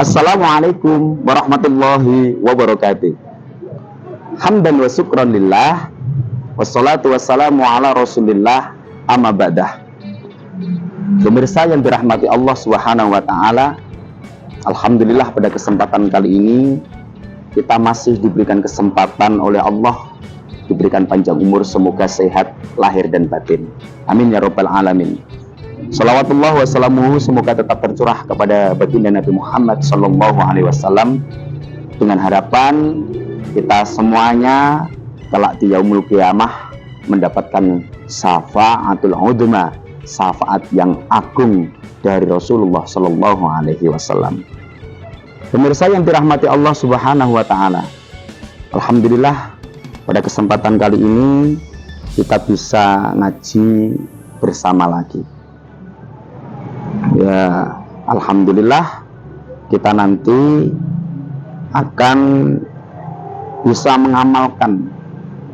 Assalamualaikum warahmatullahi wabarakatuh. Hamdan wa syukran lillah, wassalatu wassalamu ala rasulillah, amma ba'dah. Pemirsa yang dirahmati Allah Subhanahu wa ta'ala, alhamdulillah pada kesempatan kali ini kita masih diberikan kesempatan oleh Allah, diberikan panjang umur, semoga sehat lahir dan batin. Amin ya rabbal alamin. Salawatullah wassalamuhu semoga tetap tercurah kepada baginda Nabi Muhammad sallallahu alaihi wasallam, dengan harapan kita semuanya kelak di yaumul qiyamah mendapatkan syafaatul udma, syafaat yang agung dari Rasulullah sallallahu alaihi wasallam. Pemirsa yang dirahmati Allah Subhanahu wa taala, alhamdulillah pada kesempatan kali ini kita bisa ngaji bersama lagi. Ya, alhamdulillah kita nanti akan bisa mengamalkan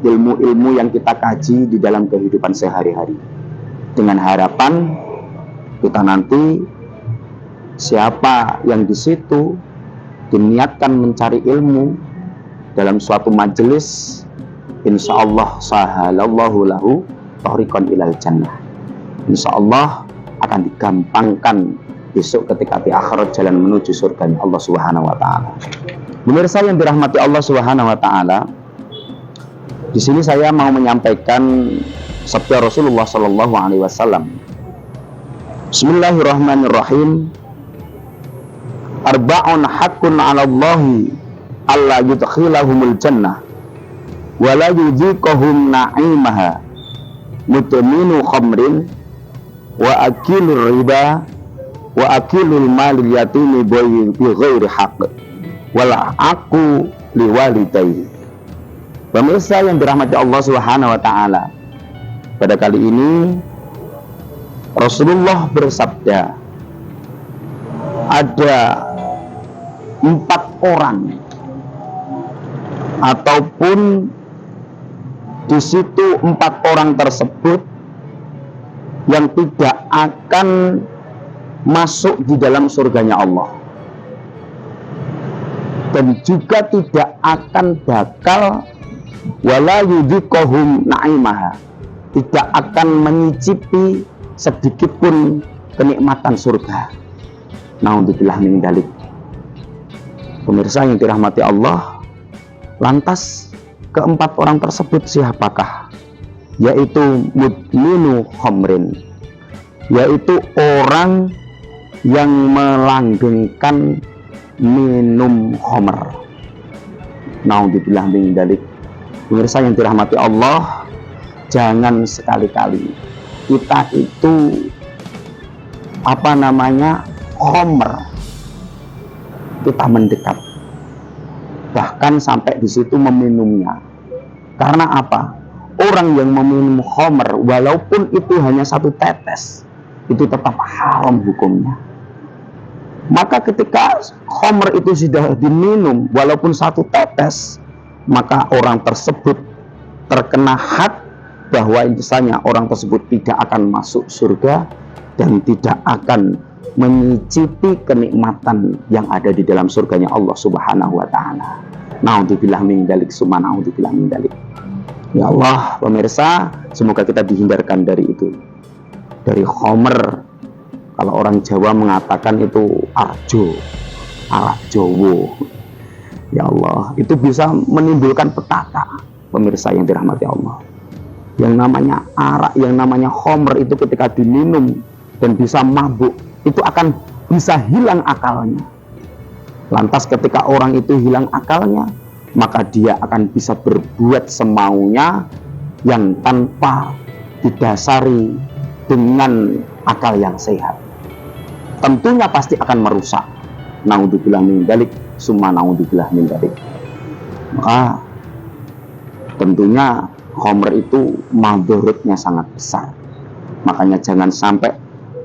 ilmu-ilmu yang kita kaji di dalam kehidupan sehari-hari, dengan harapan kita nanti siapa yang di situ diniatkan mencari ilmu dalam suatu majelis, insya Allah sahalallahu lahu thariqan ilal jannah. Insya Allah akan digampangkan besok ketika di akhirat jalan menuju surga Allah Subhanahu wa taala. Pemirsa yang dirahmati Allah Subhanahu wa taala, di sini saya mau menyampaikan sabda Rasulullah sallallahu alaihi wasallam. Bismillahirrahmanirrahim. Arba'un haqqun 'ala Allahi alla yudkhilahumul jannah wa la yudhiquhum na'imaha mutminu khamrin wa akilur riba wa akilul malil yatimi bi ghairi haqq wala aku liwalidayhi. Pemirsa yang dirahmati Allah Subhanahu wa taala, pada kali ini Rasulullah bersabda, ada 4 orang ataupun di situ 4 orang tersebut yang tidak akan masuk di dalam surganya Allah, dan juga tidak akan bakal wala yudhiquhum na'imaha, tidak akan menyicipi sedikit pun kenikmatan surga. Naudzubillah min dzalik. Pemirsa yang dirahmati Allah, lantas keempat orang tersebut siapakah? Yaitu mudminu khamrin, yaitu orang yang melanggengkan minum khamr. Naudzubillah min dzalik. Pemirsa yang dirahmati Allah, jangan sekali-kali kita itu khamr kita mendekat, bahkan sampai di situ meminumnya. Karena apa? Orang yang meminum khamr walaupun itu hanya 1 tetes, itu tetap haram hukumnya. Maka ketika khamr itu sudah diminum walaupun 1 tetes, maka orang tersebut terkena had bahwa misalnya orang tersebut tidak akan masuk surga dan tidak akan menyicipi kenikmatan yang ada di dalam surganya Allah Subhanahu wa taala. Naudzubillah min dzalik, summa naudzubillah min dzalik. Ya Allah, pemirsa, semoga kita dihindarkan dari itu, dari khamr. Kalau orang Jawa mengatakan itu arjo, arak Jowo. Ya Allah, itu bisa menimbulkan petaka. Pemirsa yang dirahmati Allah, yang namanya arak, yang namanya khamr itu ketika diminum dan bisa mabuk, itu akan bisa hilang akalnya. Lantas ketika orang itu hilang akalnya, maka dia akan bisa berbuat semaunya yang tanpa didasari dengan akal yang sehat. Tentunya pasti akan merusak. Naudzubillah min dzalik, summa naudzubillah min dzalik. Maka tentunya khamr itu madharatnya sangat besar. Makanya jangan sampai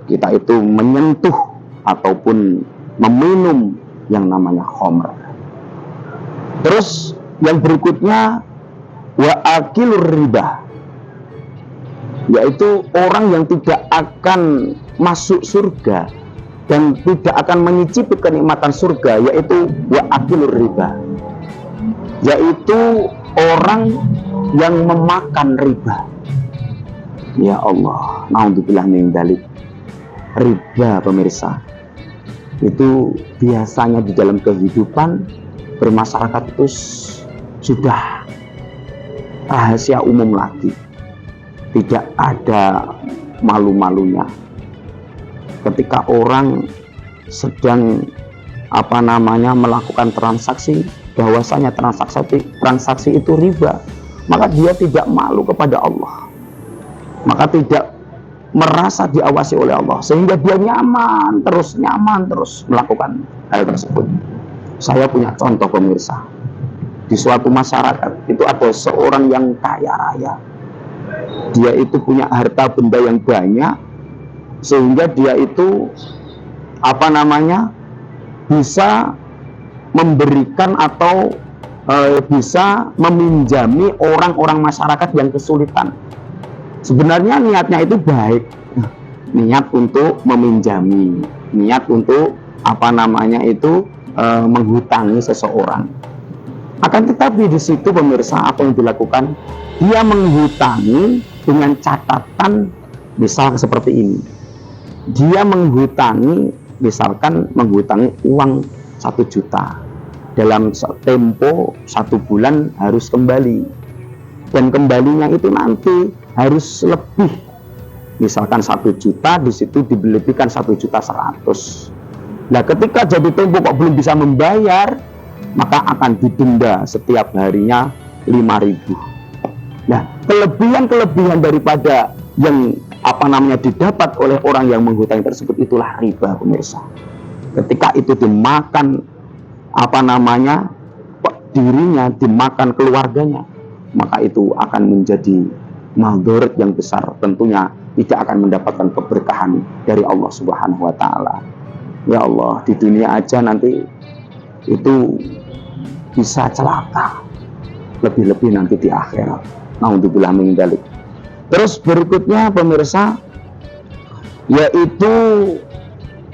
kita itu menyentuh ataupun meminum yang namanya khamr. Terus yang berikutnya wa akilur riba, yaitu orang yang tidak akan masuk surga dan tidak akan menyicipi kenikmatan surga, yaitu wa akilur riba, yaitu orang yang memakan riba. Ya Allah, naudzubillah min dzalik. Riba, pemirsa, itu biasanya di dalam kehidupan bermasyarakat itu sudah rahasia umum lagi, tidak ada malu-malunya. Ketika orang sedang melakukan transaksi, bahwasanya transaksi itu riba, maka dia tidak malu kepada Allah, maka tidak merasa diawasi oleh Allah, sehingga dia nyaman terus melakukan hal tersebut. Saya punya contoh, pemirsa. Di suatu masyarakat itu ada seorang yang kaya raya, dia itu punya harta benda yang banyak, sehingga dia itu bisa memberikan atau bisa meminjami orang-orang masyarakat yang kesulitan. Sebenarnya niatnya itu baik, niat untuk meminjami, niat untuk menghutangi seseorang. Akan tetapi di situ, pemirsa, apa yang dilakukan? Dia menghutangi dengan catatan misal seperti ini. Dia misalkan menghutangi uang 1 juta. Dalam tempo 1 bulan harus kembali. Dan kembalinya itu nanti harus lebih. Misalkan 1 juta, di situ dilebihkan 1.100.000. Nah, ketika jadi tempo kok belum bisa membayar, maka akan didenda setiap harinya 5.000. Nah, kelebihan daripada yang didapat oleh orang yang menghutangi tersebut, itulah riba, pemirsa. Ketika itu dimakan dirinya, dimakan keluarganya, maka itu akan menjadi madharat yang besar. Tentunya tidak akan mendapatkan keberkahan dari Allah Subhanahu wa taala. Ya Allah, di dunia aja nanti itu bisa celaka, lebih-lebih nanti di akhirat. Naudzubillah min dzalik. Terus berikutnya, pemirsa, yaitu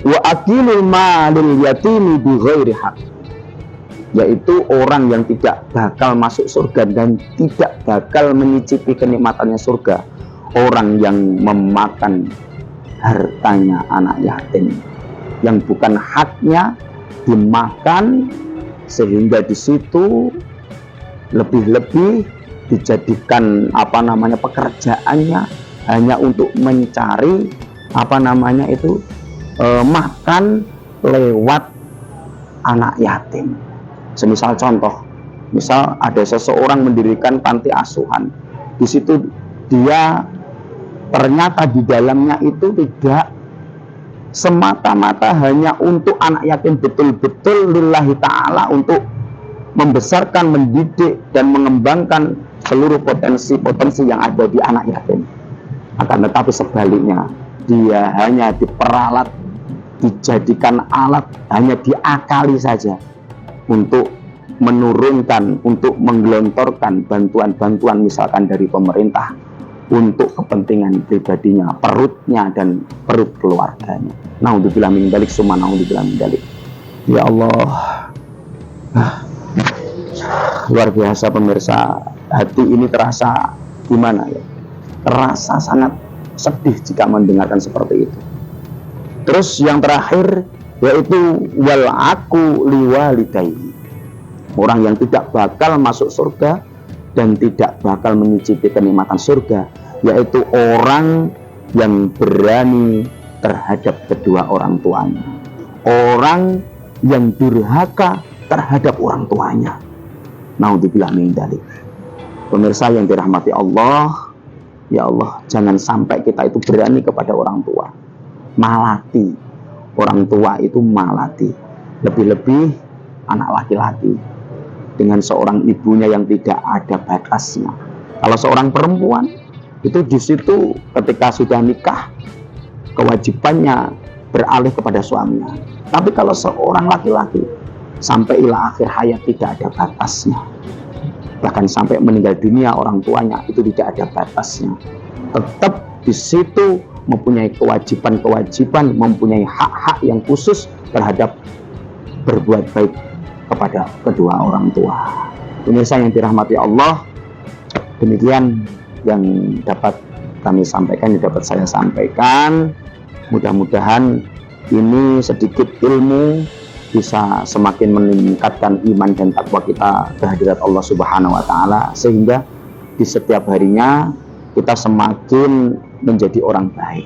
wa akilul malil yatimi bi ghairi haq, yaitu orang yang tidak bakal masuk surga dan tidak bakal menyicipi kenikmatannya surga, orang yang memakan hartanya anak yatim yang bukan haknya dimakan, sehingga di situ lebih-lebih dijadikan pekerjaannya hanya untuk mencari makan lewat anak yatim. Semisal contoh, misal ada seseorang mendirikan panti asuhan, di situ dia ternyata di dalamnya itu tidak semata-mata hanya untuk anak yatim, betul-betul lillahi ta'ala, untuk membesarkan, mendidik, dan mengembangkan seluruh potensi-potensi yang ada di anak yatim. Akan tetapi sebaliknya, dia hanya diperalat, dijadikan alat, hanya diakali saja untuk menurunkan, untuk menggelontorkan bantuan-bantuan misalkan dari pemerintah untuk kepentingan pribadinya, perutnya dan perut keluarganya. Naudzubillah min dzalik, summa naudzubillah min dzalik. Ya Allah, luar biasa, pemirsa. Hati ini terasa gimana ya? Terasa sangat sedih jika mendengarkan seperti itu. Terus yang terakhir, yaitu wal aku liwalidayhi, orang yang tidak bakal masuk surga dan tidak bakal menyicipi kenikmatan surga, yaitu orang yang berani terhadap kedua orang tuanya, orang yang durhaka terhadap orang tuanya. Naudzubillah min dzalik. Pemirsa yang dirahmati Allah, ya Allah, jangan sampai kita itu berani kepada orang tua. Malati, orang tua itu malati, lebih-lebih anak laki-laki dengan seorang ibunya yang tidak ada batasnya. Kalau seorang perempuan itu di situ ketika sudah nikah, kewajibannya beralih kepada suaminya. Tapi kalau seorang laki-laki sampai ila akhir hayat tidak ada batasnya, bahkan sampai meninggal dunia orang tuanya itu tidak ada batasnya. Tetap di situ mempunyai kewajiban-kewajiban, mempunyai hak-hak yang khusus terhadap berbuat baik kepada kedua orang tua. Pemirsa yang dirahmati Allah, demikian yang dapat kami sampaikan, yang dapat saya sampaikan. Mudah-mudahan ini sedikit ilmu bisa semakin meningkatkan iman dan takwa kita kehadirat Allah Subhanahu wa Ta'ala, sehingga di setiap harinya kita semakin menjadi orang baik,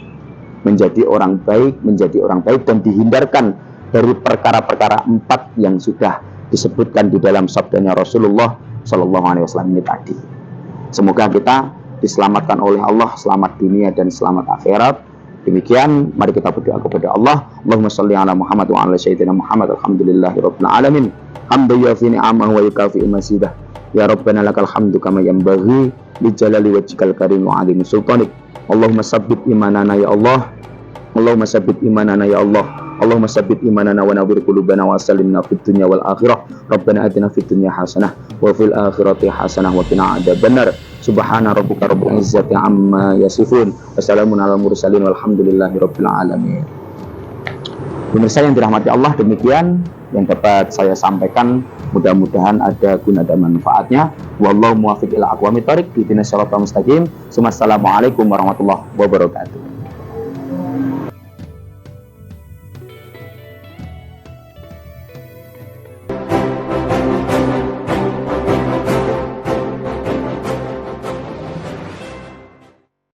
dan dihindarkan dari perkara-perkara 4 yang sudah disebutkan di dalam sabdanya Rasulullah Shallallahu Alaihi Wasallam ini tadi. Semoga kita diselamatkan oleh Allah, selamat dunia dan selamat akhirat. Demikian, mari kita berdoa kepada Allah. Allahumma sholli ala Muhammad wa ala sayyidina Muhammad. Alhamdulillahirabbil alamin. Hamdan yafi ni'amahu wa yukafi masidah. Ya Rabbana lakal hamdu kama yanbaghi li jalali wajhikal karim wa 'azimi sultanik. Allahumma sabbit imanana ya Allah. Allahumma sabbit imanana ya Allah. Allahumma sabbit imanana wa nawwir qulubana wa sallimna fid dunya wal akhirah. Rabbana atina fid dunya hasanah wa fil akhirati hasanah wa qina adzabannar. Subhana rabbika rabbil izzati amma yasifun. Wassalamun alal mursalin walhamdulillahi rabbil alamin. Pemirsa yang dirahmati Allah, demikian yang dapat saya sampaikan. Mudah-mudahan ada guna dan manfaatnya. Wallahu muwaffiq ila aqwamit thoriq. Ihdinas siratal mustaqim. Assalamualaikum warahmatullahi wabarakatuh.